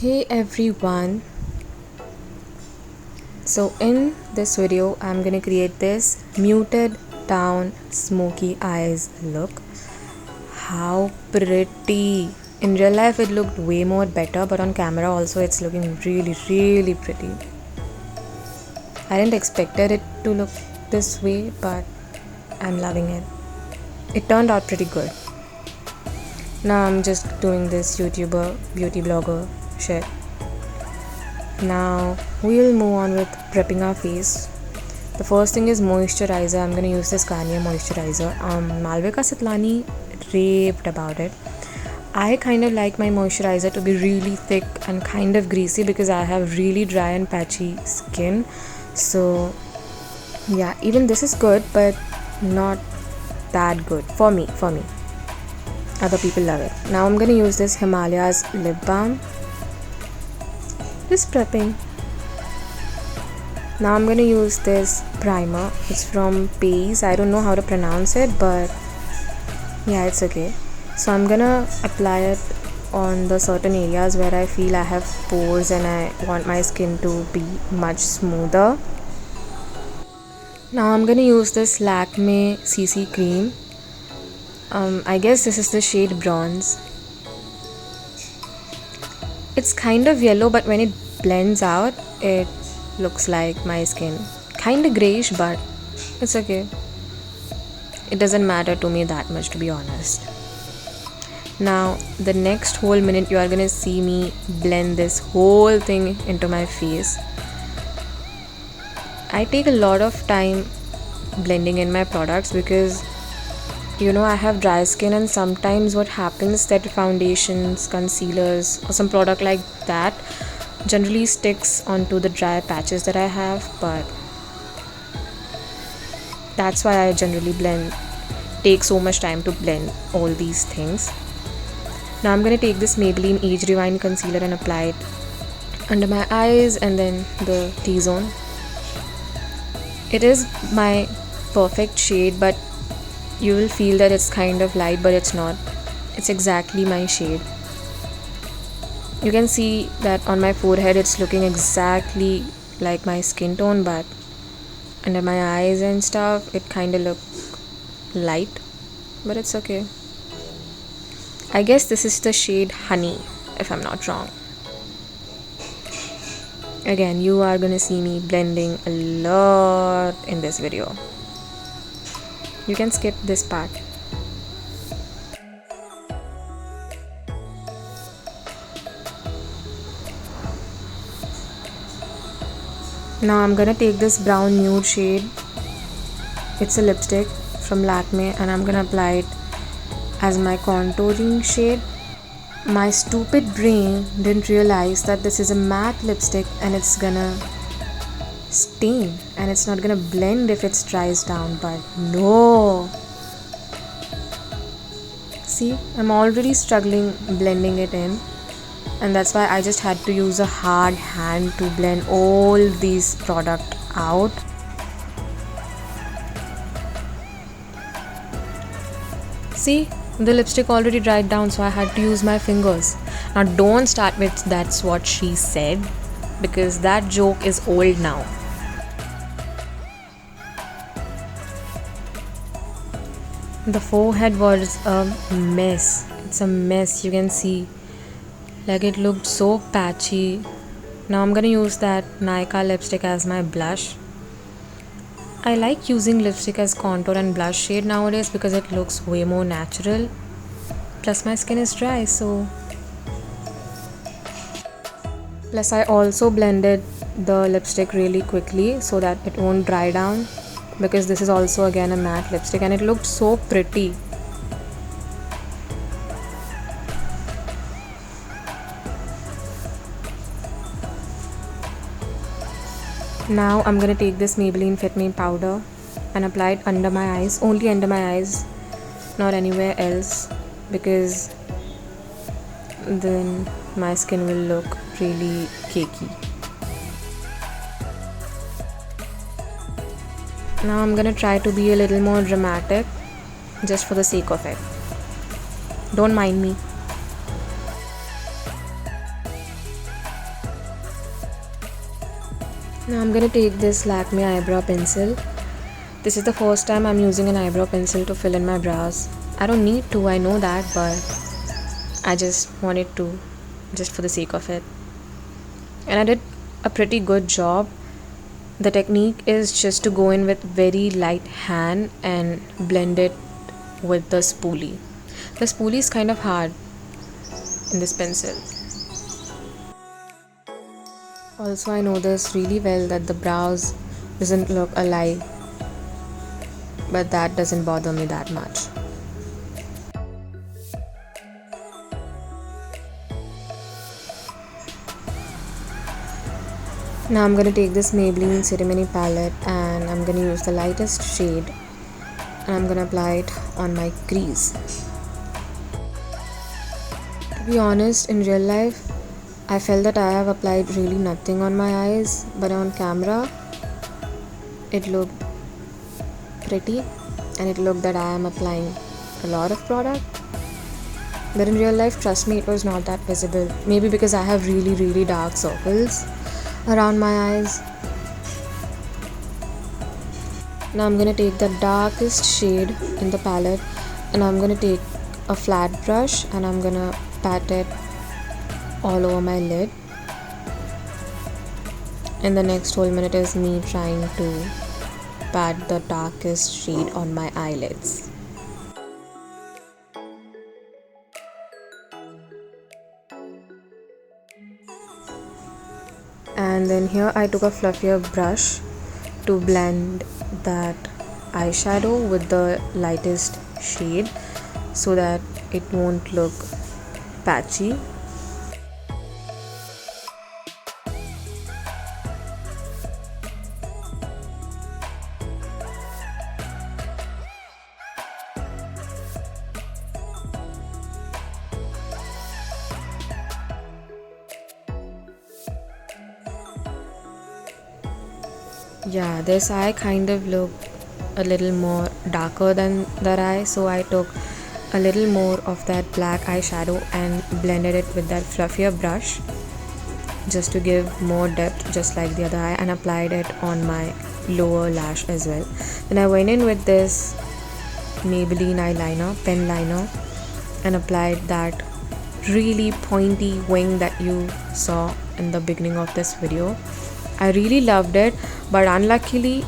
Hey everyone, so in this video I'm gonna create this muted down smoky eyes look. How pretty! In real life it looked way more better, but on camera also it's looking really pretty. I didn't expected it to look this way, but I'm loving it. It turned out pretty good. Now I'm just doing this YouTuber beauty blogger shit. Now we'll move on with prepping our face. The first thing is moisturizer. I'm gonna use this Garnier moisturizer. Malvika Sitlani raved about it. I kind of like my moisturizer to be really thick and kind of greasy because I have really dry and patchy skin. So yeah, even this is good, but not that good for me. Other people love it. Now I'm gonna use this Himalayas lip balm. Just prepping. Now I'm gonna use this primer. It's from Pace. I don't know how to pronounce it, but yeah, it's okay. So I'm gonna apply it on the certain areas where I feel I have pores and I want my skin to be much smoother. Now I'm gonna use this Lakme CC cream. I guess this is the shade bronze. It's kind of yellow, but when it blends out it looks like my skin. Kind of grayish, but it's okay. It doesn't matter to me that much, to be honest. Now the next whole minute you are gonna see me blend this whole thing into my face. I take a lot of time blending in my products because I have dry skin, and sometimes what happens that foundations, concealers or some product like that generally sticks onto the dry patches that I have, but that's why I generally take so much time to blend all these things. Now I'm going to take this Maybelline Age Rewind concealer and apply it under my eyes and then the T-zone. It is my perfect shade, but you will feel that it's kind of light, but it's not. It's exactly my shade. You can see that on my forehead it's looking exactly like my skin tone, but under my eyes and stuff it kind of look light, but it's okay. I guess this is the shade Honey, if I'm not wrong. Again, you are gonna see me blending a lot in this video. You can skip this part. Now I'm gonna take this brown nude shade. It's a lipstick from Lakme and I'm gonna apply it as my contouring shade. My stupid brain didn't realize that this is a matte lipstick and it's gonna stain and it's not gonna blend if it dries down, but no. See, I'm already struggling blending it in, and that's why I just had to use a hard hand to blend all these product out. See, the lipstick already dried down, so I had to use my fingers. Now don't start with that's what she said, because that joke is old now. The forehead was a mess. It's a mess, you can see. Like, it looked so patchy. Now I'm gonna use that Nykaa lipstick as my blush. I like using lipstick as contour and blush shade nowadays because it looks way more natural. Plus my skin is dry, so. Plus I also blended the lipstick really quickly so that it won't dry down, because this is also again a matte lipstick and it looked so pretty. Now I'm gonna take this Maybelline Fit Me powder and apply it under my eyes, only under my eyes, not anywhere else, because then my skin will look really cakey. Now I'm gonna try to be a little more dramatic just for the sake of it. Don't mind me. Now I'm gonna take this Lakme eyebrow pencil. This is the first time I'm using an eyebrow pencil to fill in my brows. I don't need to, I know that, but I just wanted to, just for the sake of it. And I did a pretty good job. The technique is just to go in with very light hand and blend it with the spoolie. The spoolie is kind of hard in this pencil. Also, I know this really well that the brows doesn't look alive, but that doesn't bother me that much. Now I'm gonna take this Maybelline Ceremony palette and I'm gonna use the lightest shade and I'm gonna apply it on my crease. To be honest, in real life, I felt that I have applied really nothing on my eyes, but on camera, it looked pretty and it looked that I am applying a lot of product. But in real life, trust me, it was not that visible. Maybe because I have really dark circles around my eyes. Now I'm gonna take the darkest shade in the palette and I'm gonna take a flat brush and I'm gonna pat it all over my lid. And the next whole minute is me trying to pat the darkest shade on my eyelids. And then here I took a fluffier brush to blend that eyeshadow with the lightest shade so that it won't look patchy. Yeah, this eye kind of looked a little more darker than that eye, so I took a little more of that black eyeshadow and blended it with that fluffier brush just to give more depth, just like the other eye, and applied it on my lower lash as well. Then I went in with this Maybelline eyeliner, pen liner, and applied that really pointy wing that you saw in the beginning of this video. I really loved it, but unluckily,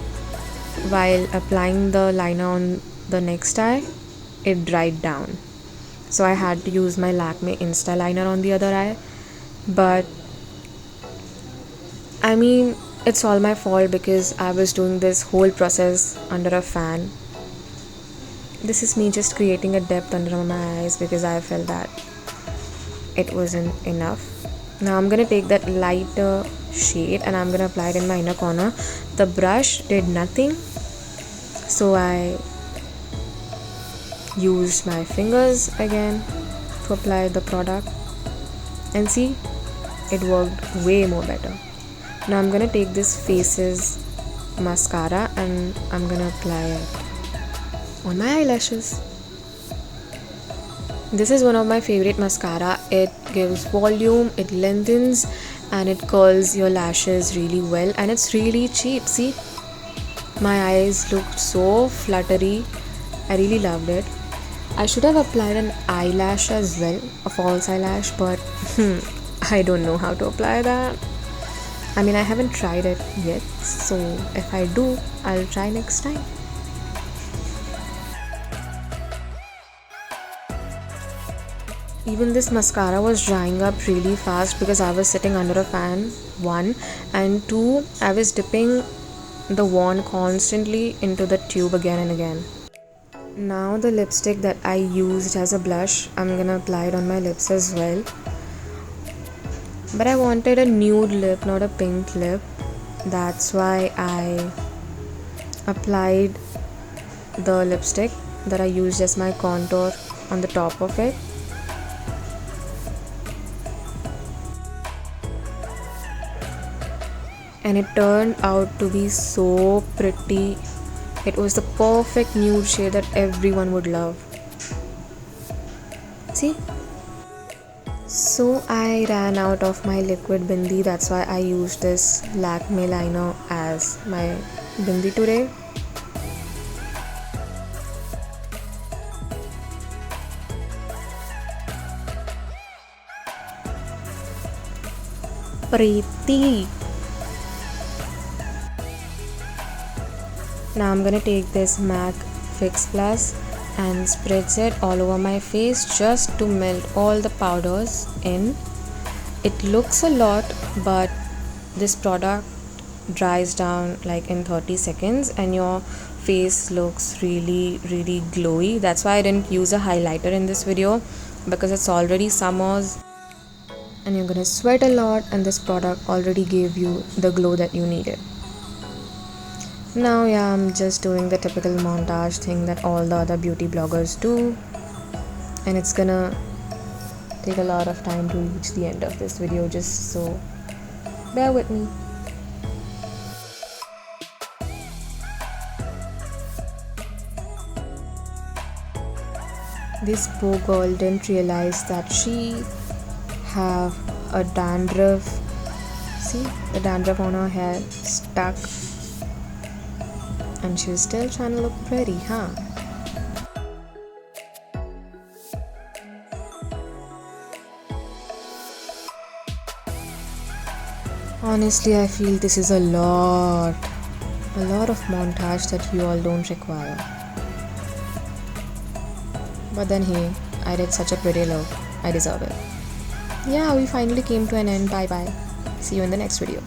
while applying the liner on the next eye, it dried down. So I had to use my Lakme Insta liner on the other eye. But I mean, it's all my fault because I was doing this whole process under a fan. This is me just creating a depth under my eyes because I felt that it wasn't enough. Now I'm gonna take that lighter shade and I'm gonna apply it in my inner corner. The brush did nothing, so I used my fingers again to apply the product, and see, it worked way more better. Now I'm gonna take this Faces mascara and I'm gonna apply it on my eyelashes. This is one of my favorite mascara. It gives volume, it lengthens, and it curls your lashes really well, and it's really cheap. See, my eyes looked so fluttery. I really loved it. I should have applied an eyelash as well, a false eyelash, but I don't know how to apply that. I mean, I haven't tried it yet, so if I do, I'll try next time. Even this mascara was drying up really fast because I was sitting under a fan, 1, and 2, I was dipping the wand constantly into the tube again and again. Now the lipstick that I used as a blush, I'm gonna apply it on my lips as well. But I wanted a nude lip, not a pink lip. That's why I applied the lipstick that I used as my contour on the top of it. And it turned out to be so pretty. It was the perfect nude shade that everyone would love. See? So I ran out of my liquid bindi, that's why I used this Lakme liner as my bindi today. Preeti. Now I'm gonna take this MAC Fix Plus and spritz it all over my face just to melt all the powders in. It looks a lot, but this product dries down like in 30 seconds and your face looks really glowy. That's why I didn't use a highlighter in this video, because it's already summers and you're gonna sweat a lot, and this product already gave you the glow that you needed. Now yeah, I'm just doing the typical montage thing that all the other beauty bloggers do, and it's gonna take a lot of time to reach the end of this video, just so bear with me. This poor girl didn't realize that she have a dandruff. See the dandruff on her hair stuck, and she's still trying to look pretty, huh? Honestly, I feel this is a lot of montage that you all don't require. But then hey, I did such a pretty look, I deserve it. Yeah, we finally came to an end. Bye bye. See you in the next video.